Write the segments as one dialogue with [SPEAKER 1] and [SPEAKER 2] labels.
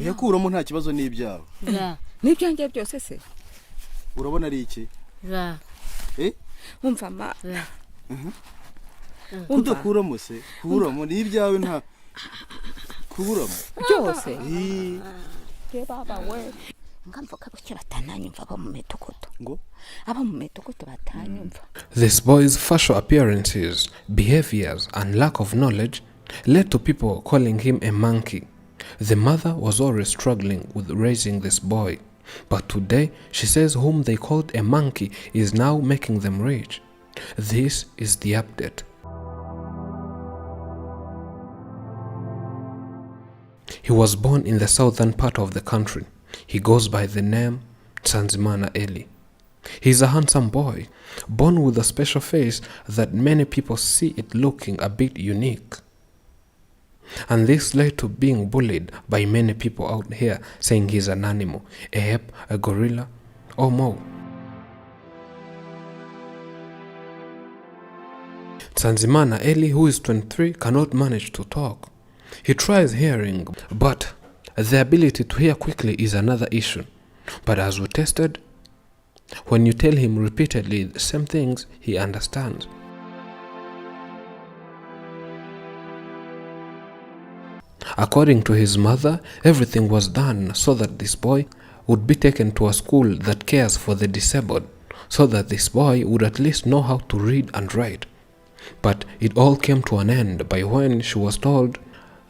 [SPEAKER 1] yakuramo nta kibazo n'ibyawe.
[SPEAKER 2] N'ibyanjye byose se.
[SPEAKER 1] Urabona ari iki?
[SPEAKER 2] Umva ma.
[SPEAKER 1] Kudakuramo se, kuramo n'ibyawe nta kuramo.
[SPEAKER 2] Byose.
[SPEAKER 3] Ke baba we. Ngamvuka ko batananyumva aba mu metukuto.
[SPEAKER 1] Ngo?
[SPEAKER 3] Aba mu metukuto batanyumva.
[SPEAKER 4] This boy's facial appearances, behaviors, and lack of knowledge led to people calling him a monkey. The mother was always struggling with raising this boy, but today she says whom they called a monkey is now making them rich. This is the update. He was born in the southern part of the country. He goes by the name Tsanzimana Eli. He's a handsome boy, born with a special face that many people see it looking a bit unique. And this led to being bullied by many people out here, saying he's an animal, a ape, a gorilla, or more. Tsanzimana Eli, who is 23, cannot manage to talk. He tries hearing, but the ability to hear quickly is another issue. But as we tested, when you tell him repeatedly the same things, he understands. According to his mother, everything was done so that this boy would be taken to a school that cares for the disabled, so that this boy would at least know how to read and write. But it all came to an end by when she was told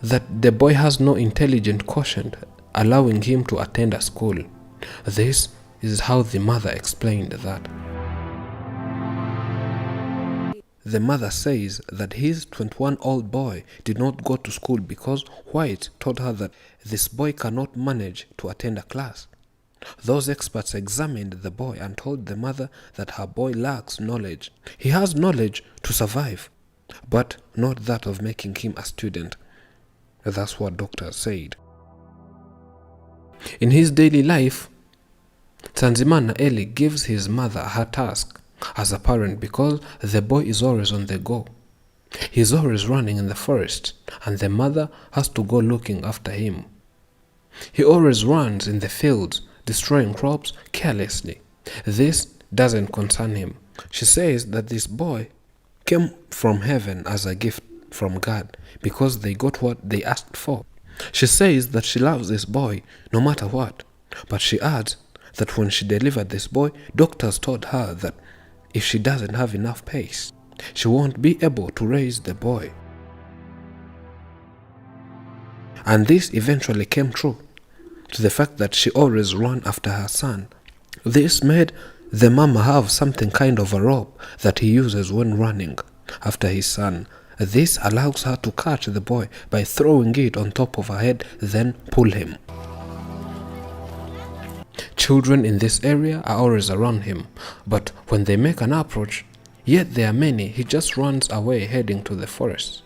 [SPEAKER 4] that the boy has no intelligent quotient, allowing him to attend a school. This is how the mother explained that. The mother says that his 21-year-old boy did not go to school because White told her that this boy cannot manage to attend a class. Those experts examined the boy and told the mother that her boy lacks knowledge. He has knowledge to survive, but not that of making him a student. That's what doctors said. In his daily life, Tsanzimana Eli gives his mother her task as a parent because the boy is always on the go. He's always running in the forest, and the mother has to go looking after him. He always runs in the fields, destroying crops carelessly. This doesn't concern him. She says that this boy came from heaven as a gift from God because they got what they asked for. She says that she loves this boy no matter what, but she adds that when she delivered this boy, doctors told her that if she doesn't have enough pace, she won't be able to raise the boy. And this eventually came true, to the fact that she always ran after her son. This made the mama have something kind of a rope that he uses when running after his son. This allows her to catch the boy by throwing it on top of her head, then pull him. Children in this area are always around him, but when they make an approach, yet there are many, he just runs away heading to the forest.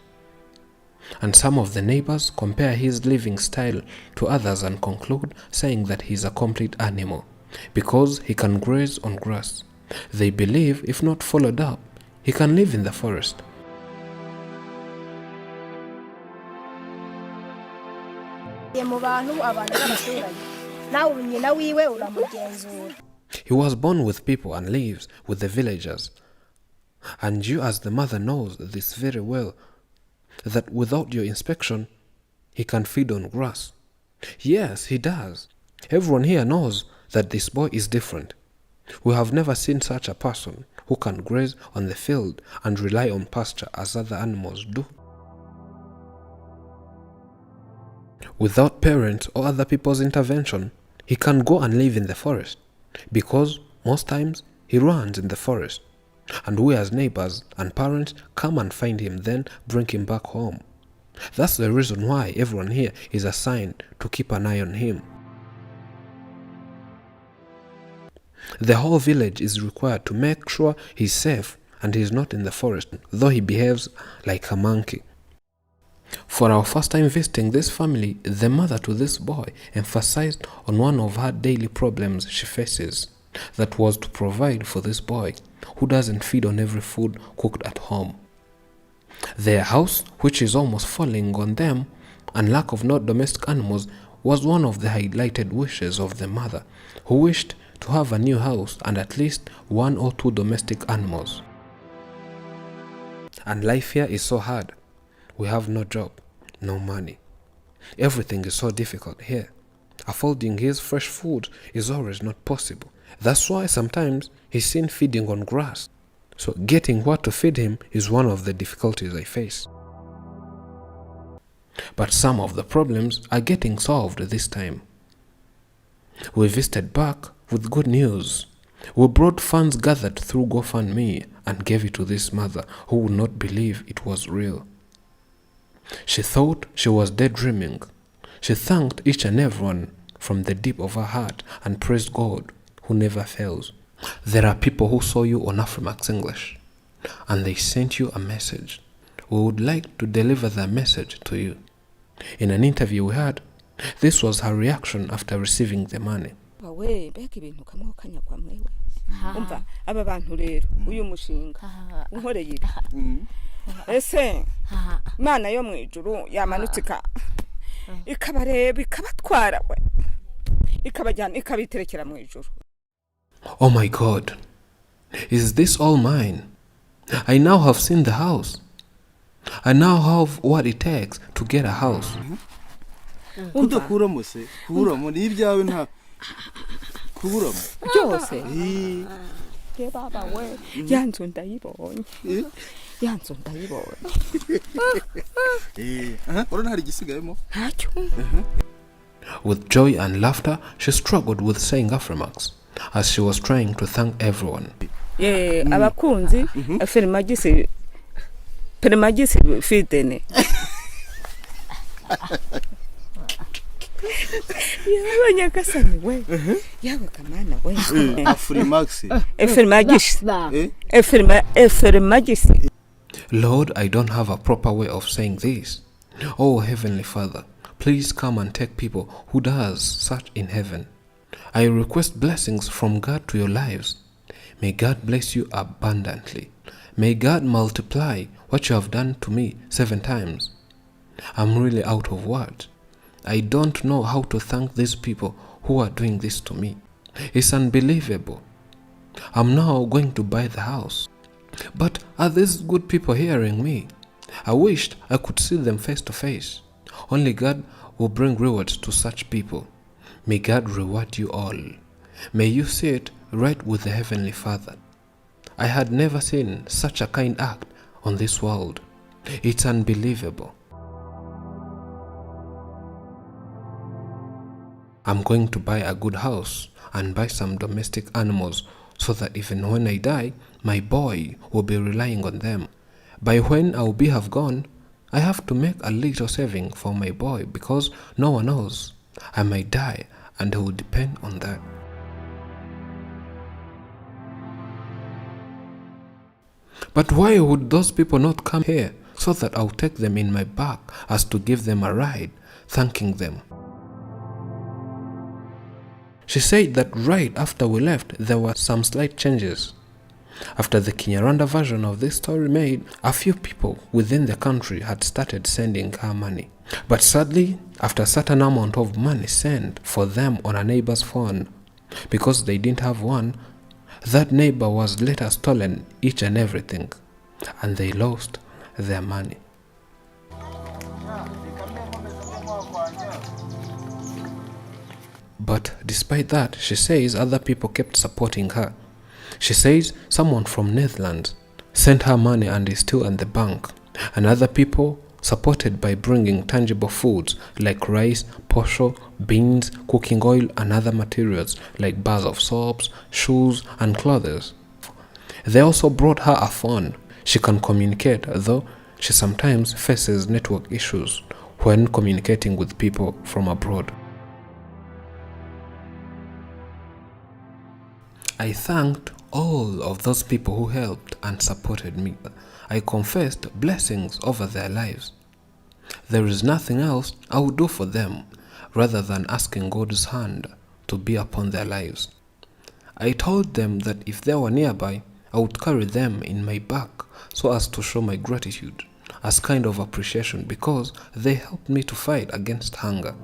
[SPEAKER 4] And some of the neighbors compare his living style to others and conclude saying that he's a complete animal because he can graze on grass. They believe if not followed up, he can live in the forest.
[SPEAKER 5] He
[SPEAKER 4] was born with people and lives with the villagers. And you as the mother knows this very well, that without your inspection, he can feed on grass. Yes, he does. Everyone here knows that this boy is different. We have never seen such a person who can graze on the field and rely on pasture as other animals do. Without parents or other people's intervention, he can go and live in the forest, because most times he runs in the forest, and we as neighbors and parents come and find him, then bring him back home. That's the reason why everyone here is assigned to keep an eye on him. The whole village is required to make sure he's safe and he's not in the forest, though he behaves like a monkey. For our first time visiting this family, the mother to this boy emphasized on one of her daily problems she faces. That was to provide for this boy who doesn't feed on every food cooked at home. Their house, which is almost falling on them, and lack of non-domestic animals, was one of the highlighted wishes of the mother, who wished to have a new house and at least 1 or 2 domestic animals. And life here is so hard. We have no job, no money. Everything is so difficult here. Affording his fresh food is always not possible. That's why sometimes he's seen feeding on grass. So getting what to feed him is one of the difficulties I face. But some of the problems are getting solved this time. We visited back with good news. We brought funds gathered through GoFundMe and gave it to this mother who would not believe it was real. She thought she was daydreaming. She thanked each and everyone from the deep of her heart and praised God who never fails. There are people who saw you on Afrimax English and they sent you a message. We would like to deliver that message to you. In an interview we had, this was her reaction after receiving the money.
[SPEAKER 2] we mbega ibintu kamwe kanyagwa mwewe umva aba bantu rero uyu mushinga unkoreye ibi ese Imana yo mu ijuru yamanutse ikabareba ikabatwara we ikabajyana ikabiterekera mu ijuru.
[SPEAKER 4] Oh my God, is this all mine? I now have seen the house. I now have what it takes to get a house.
[SPEAKER 1] kudakuramo se kuramo ni ibyawe nta kuramo
[SPEAKER 2] byose ke baba we yanzu ndayibonye yanzu ndayibonye
[SPEAKER 1] urona hari gisigayemo
[SPEAKER 2] ntacyo.
[SPEAKER 4] With joy and laughter, she struggled with saying Afrimax as she was trying to thank everyone.
[SPEAKER 2] Abakunzi Permagisi fitene. Yawe nyakasani we. Yawe kamana we.
[SPEAKER 1] Afrimax.
[SPEAKER 2] Efirmagisi.
[SPEAKER 4] Lord, I don't have a proper way of saying this. Oh, Heavenly Father, please come and take people who does such in heaven. I request blessings from God to your lives. May God bless you abundantly. May God multiply what you have done to me 7 times. I'm really out of words. I don't know how to thank these people who are doing this to me. It's unbelievable. I'm now going to buy the house. But are these good people hearing me? I wished I could see them face to face. Only God will bring rewards to such people. May God reward you all. May you see it right with the Heavenly Father. I had never seen such a kind act on this world. It's unbelievable. I'm going to buy a good house and buy some domestic animals so that even when I die, my boy will be relying on them. By when I will have gone, I have to make a little saving for my boy because no one knows. I might die and he will depend on that. But why would those people not come here so that I'll take them in my back as to give them a ride, thanking them? She said that right after we left, there were some slight changes. After the Kinyarwanda version of this story made, a few people within the country had started sending her money. But sadly, after a certain amount of money sent for them on a neighbor's phone, because they didn't have one, that neighbor was later stolen each and everything, and they lost their money. But despite that, she says other people kept supporting her. She says someone from Netherlands sent her money and is still in the bank, and other people supported by bringing tangible foods like rice, posho, beans, cooking oil, and other materials like bars of soaps, shoes, and clothes. They also brought her a phone. She can communicate, though she sometimes faces network issues when communicating with people from abroad. I thanked all of those people who helped and supported me. I confessed blessings over their lives. There is nothing else I would do for them rather than asking God's hand to be upon their lives. I told them that if they were nearby, I would carry them in my back so as to show my gratitude as kind of appreciation because they helped me to fight against hunger.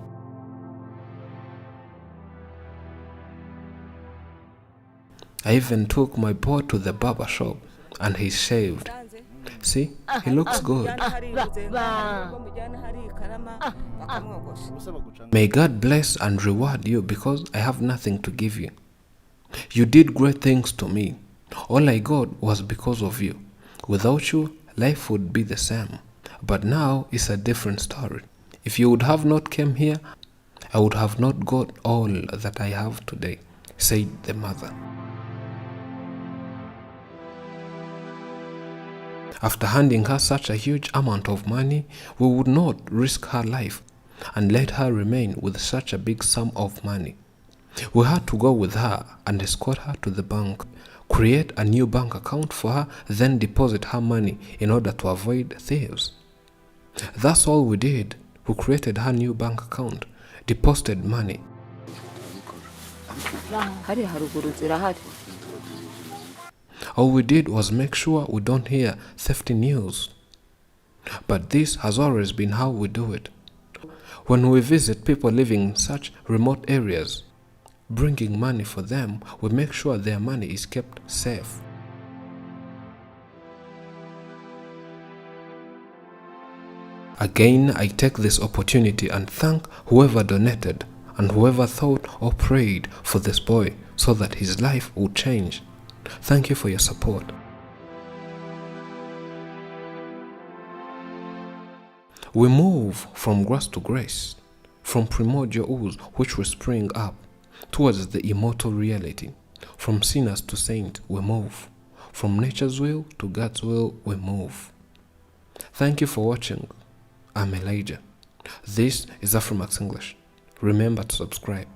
[SPEAKER 4] I even took my boy to the barber shop and he shaved. See, he looks good. May God bless and reward you because I have nothing to give you. You did great things to me. All I got was because of you. Without you, life would be the same. But now it's a different story. If you would have not come here, I would have not got all that I have today, said the mother. After handing her such a huge amount of money, we would not risk her life and let her remain with such a big sum of money. We had to go with her and escort her to the bank, create a new bank account for her, then deposit her money in order to avoid thieves. That's all we did. We created her new bank account, deposited money. All we did was make sure we don't hear theft news. But this has always been how we do it. When we visit people living in such remote areas, bringing money for them, we make sure their money is kept safe. Again, I take this opportunity and thank whoever donated and whoever thought or prayed for this boy so that his life would change. Thank you for your support. We move from grace to grace, from primordial ooze which will spring up, towards the immortal reality. From sinners to saints we move. From nature's will to God's will we move. Thank you for watching. I'm Elijah. This is Afromax English. Remember to subscribe.